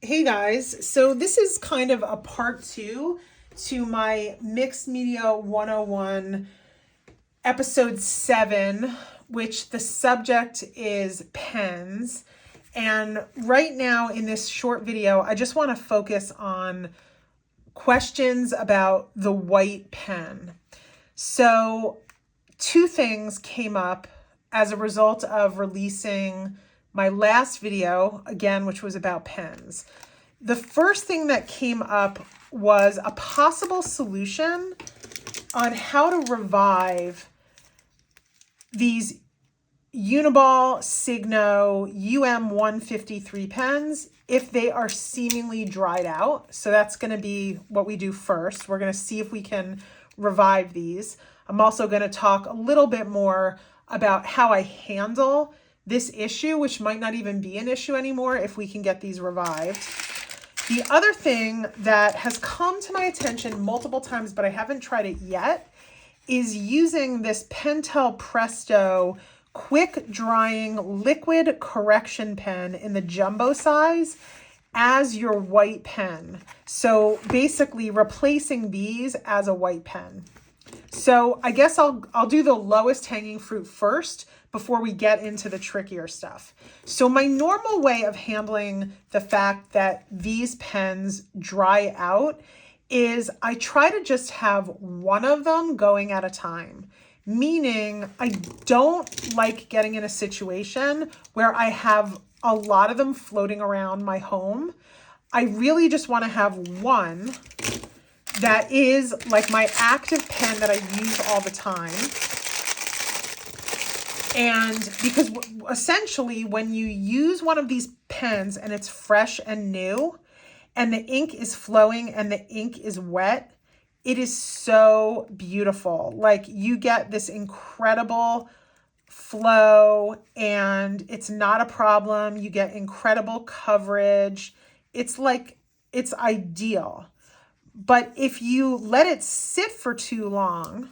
Hey guys, so this is kind of a part two to my Mixed Media 101 episode 7, which the subject is pens. And right now in this short video, I just want to focus on questions about the white pen. So two things came up as a result of releasing my last video, again, which was about pens. The first thing that came up was a possible solution on how to revive these Uniball Signo UM153 pens if they are seemingly dried out. So that's going to be what we do first. We're going to see if we can revive these. I'm also going to talk a little bit more about how I handle this issue, which might not even be an issue anymore if we can get these revived. The other thing that has come to my attention multiple times, but I haven't tried it yet, is using this Pentel Presto quick drying liquid correction pen in the jumbo size as your white pen. So basically replacing these as a white pen. So I guess I'll do the lowest hanging fruit first before we get into the trickier stuff. So my normal way of handling the fact that these pens dry out is I try to just have one of them going at a time. Meaning I don't like getting in a situation where I have a lot of them floating around my home. I really just want to have one that is like my active pen that I use all the time. And because essentially when you use one of these pens and it's fresh and new and the ink is flowing and the ink is wet, it is so beautiful. Like you get this incredible flow and it's not a problem. You get incredible coverage. It's like, it's ideal. But if you let it sit for too long,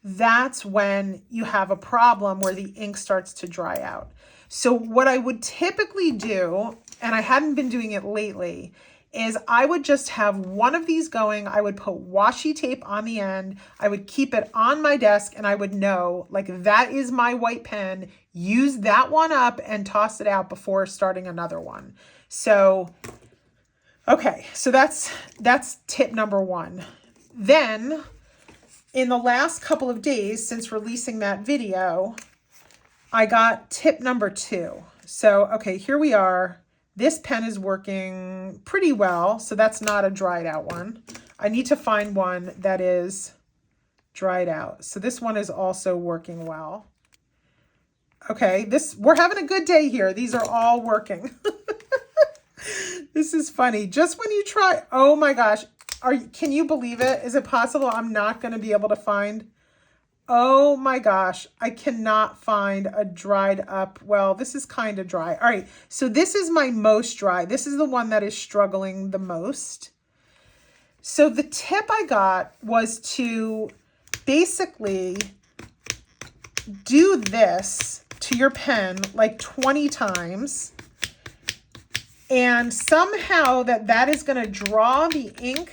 that's when you have a problem where the ink starts to dry out. So what I would typically do, and I hadn't been doing it lately, is I would just have one of these going. I would put washi tape on the end. I would keep it on my desk and I would know like that is my white pen. Use that one up and toss it out before starting another one. So, okay, so that's tip number one. Then in the last couple of days since releasing that video, I got tip number 2. So, okay, here we are. This pen is working pretty well, so that's not a dried out one. I need to find one that is dried out. So this one is also working well. Okay, we're having a good day here. These are all working. This is funny. Just when you try, oh my gosh, can you believe it? Is it possible I'm not going to be able to find? Oh my gosh, I cannot find a dried up. Well, this is kind of dry. All right, so this is my most dry. This is the one that is struggling the most. So the tip I got was to basically do this to your pen like 20 times. And somehow that is going to draw the ink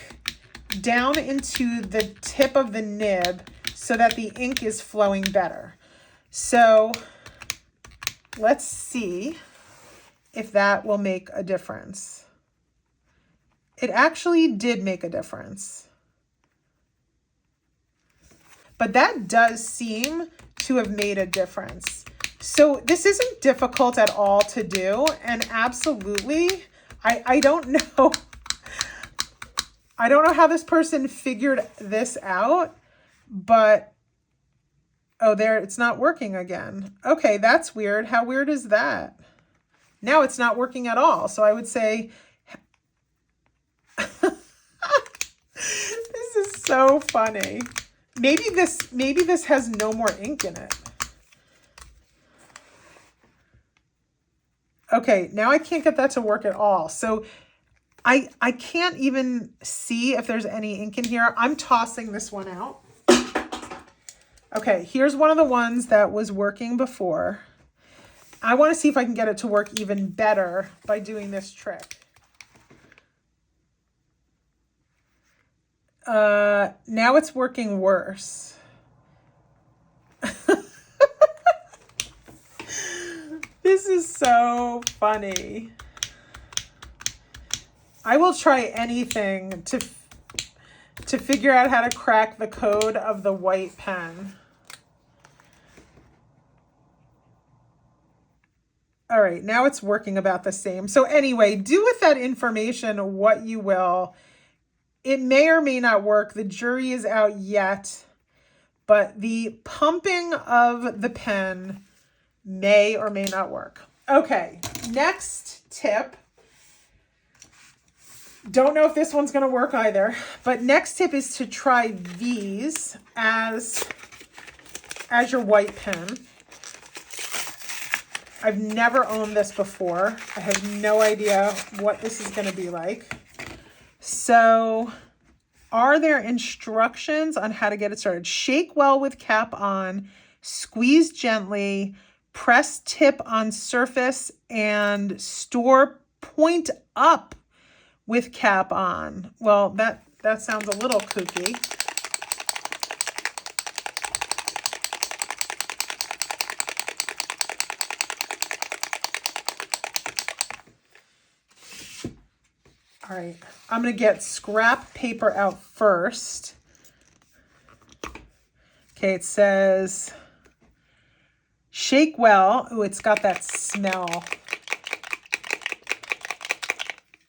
down into the tip of the nib so that the ink is flowing better. So let's see if that will make a difference. It actually did make a difference. But that does seem to have made a difference. So this isn't difficult at all to do. And absolutely, I don't know. I don't know how this person figured this out, but oh, there, it's not working again. Okay, that's weird. How weird is that? Now it's not working at all. So I would say, this is so funny. Maybe this has no more ink in it. Okay, now I can't get that to work at all. So I can't even see if there's any ink in here. I'm tossing this one out. Okay, here's one of the ones that was working before. I want to see if I can get it to work even better by doing this trick. Now it's working worse. This is so funny. I will try anything to figure out how to crack the code of the white pen. All right, now it's working about the same. So anyway, do with that information what you will. It may or may not work. The jury is out yet, but the pumping of the pen may or may not work. Okay, next tip. Don't know if this one's going to work either, but next tip is to try these as your white pen. I've never owned this before. I have no idea what this is going to be like. So, are there instructions on how to get it started? Shake well with cap on, squeeze gently, press tip on surface, and store point up with cap on. Well, that sounds a little kooky. All right, I'm going to get scrap paper out first. Okay, it says, shake well. Oh, it's got that smell.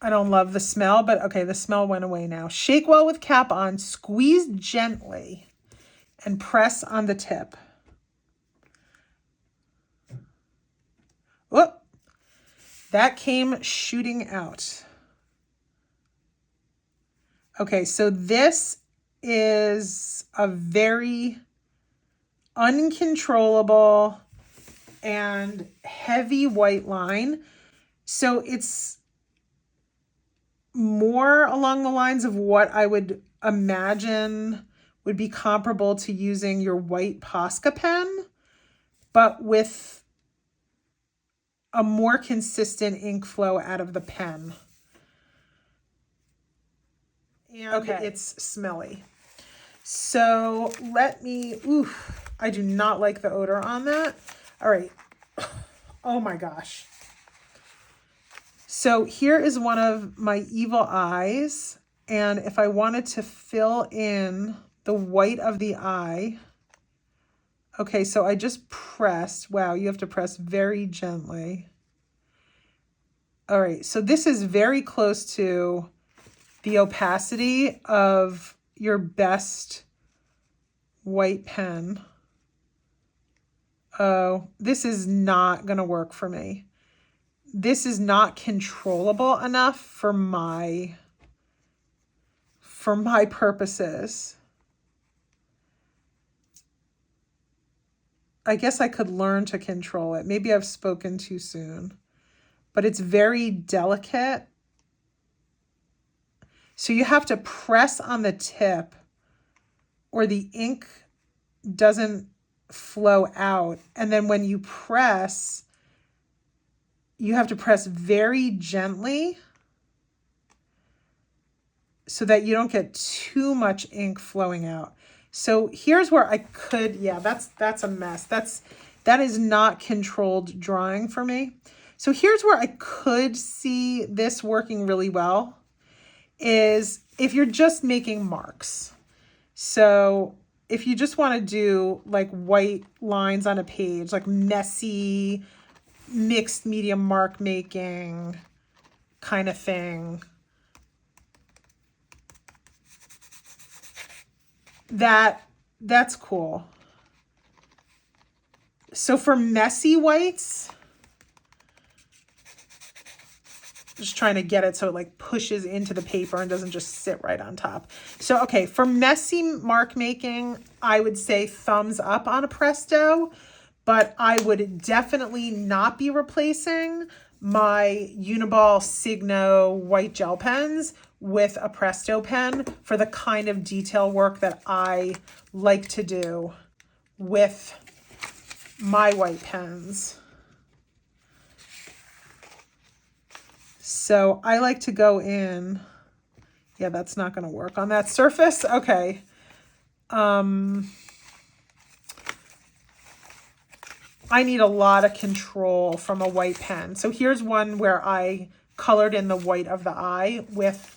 I don't love the smell, but okay, the smell went away now. Shake well with cap on, squeeze gently, and press on the tip. Whoop! That came shooting out. Okay, so this is a very uncontrollable and heavy white line. So it's more along the lines of what I would imagine would be comparable to using your white Posca pen, but with a more consistent ink flow out of the pen. And okay, it's smelly. So let me, I do not like the odor on that. All right. Oh my gosh. So here is one of my evil eyes. And if I wanted to fill in the white of the eye, okay, so I just pressed. Wow, you have to press very gently. All right, so this is very close to the opacity of your best white pen. Oh, this is not going to work for me. This is not controllable enough for my purposes. I guess I could learn to control it. Maybe I've spoken too soon, but it's very delicate. So you have to press on the tip or the ink doesn't flow out. And then when you press, you have to press very gently so that you don't get too much ink flowing out. So here's where I could, yeah, that's a mess. That is not controlled drawing for me. So here's where I could see this working really well is if you're just making marks. So if you just want to do like white lines on a page, like messy, mixed medium mark making kind of thing, that's cool. So for messy whites, just trying to get it so it like pushes into the paper and doesn't just sit right on top. So, okay, for messy mark making, I would say thumbs up on a Presto, but I would definitely not be replacing my Uniball Signo white gel pens with a Presto pen for the kind of detail work that I like to do with my white pens. So I like to go in, Yeah, that's not going to work on that surface. Okay. I need a lot of control from a white pen. So here's one where I colored in the white of the eye with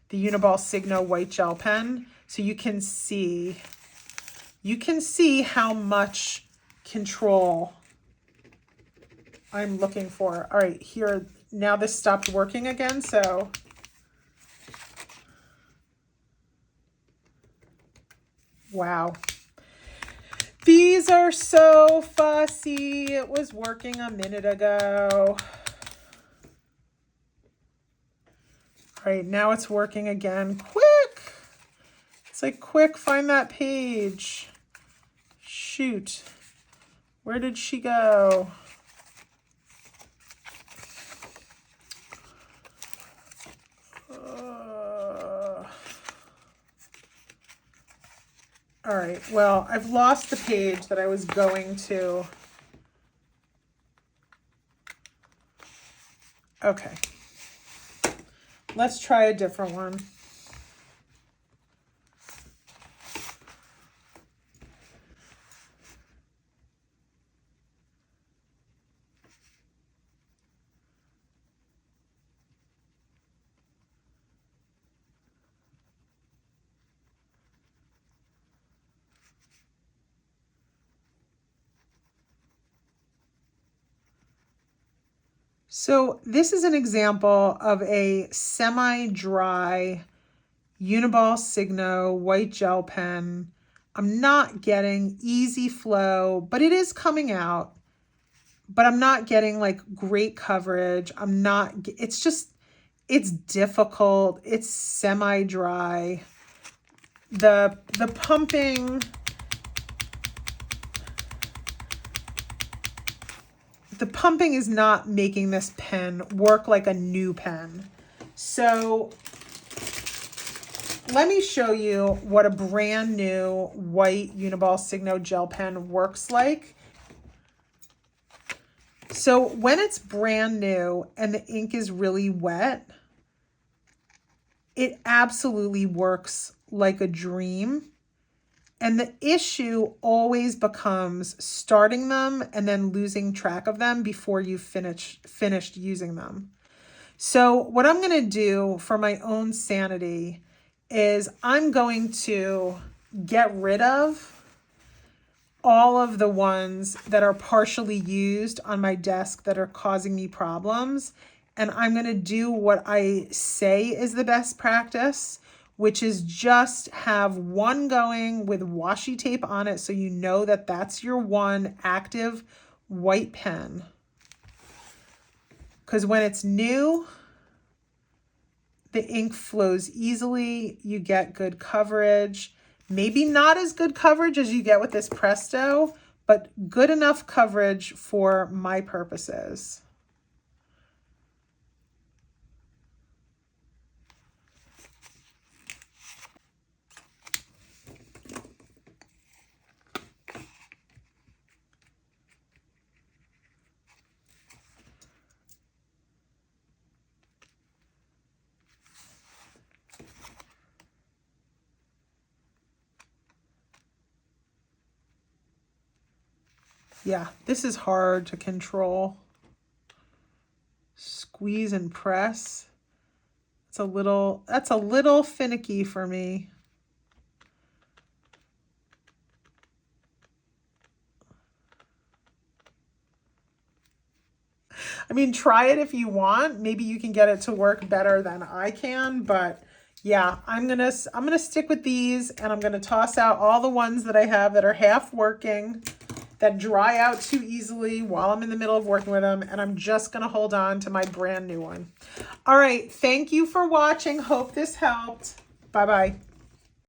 the Uniball Signo white gel pen. So you can see how much control I'm looking for. All right, here, now this stopped working again, so wow. These are so fussy. It was working a minute ago. All right, now it's working again. Quick! It's like, quick, find that page. Shoot. Where did she go? All right, well, I've lost the page that I was going to. Okay. Let's try a different one. So this is an example of a semi-dry Uniball Signo white gel pen. I'm not getting easy flow, but it is coming out. But I'm not getting like great coverage. It's difficult. It's semi-dry. The pumping, is not making this pen work like a new pen. So let me show you what a brand new white Uniball Signo gel pen works like. So when it's brand new and the ink is really wet, it absolutely works like a dream. And the issue always becomes starting them and then losing track of them before you finished using them. So what I'm going to do for my own sanity is I'm going to get rid of all of the ones that are partially used on my desk that are causing me problems. And I'm going to do what I say is the best practice, which is just have one going with washi tape on it so you know that that's your one active white pen. Because when it's new, the ink flows easily, you get good coverage. Maybe not as good coverage as you get with this Presto, but good enough coverage for my purposes. Yeah, this is hard to control. Squeeze and press. That's a little finicky for me. I mean, try it if you want. Maybe you can get it to work better than I can, but yeah, I'm gonna stick with these, and I'm gonna toss out all the ones that I have that are half working, that dry out too easily while I'm in the middle of working with them, and I'm just gonna hold on to my brand new one. All right, thank you for watching. Hope this helped. Bye-bye.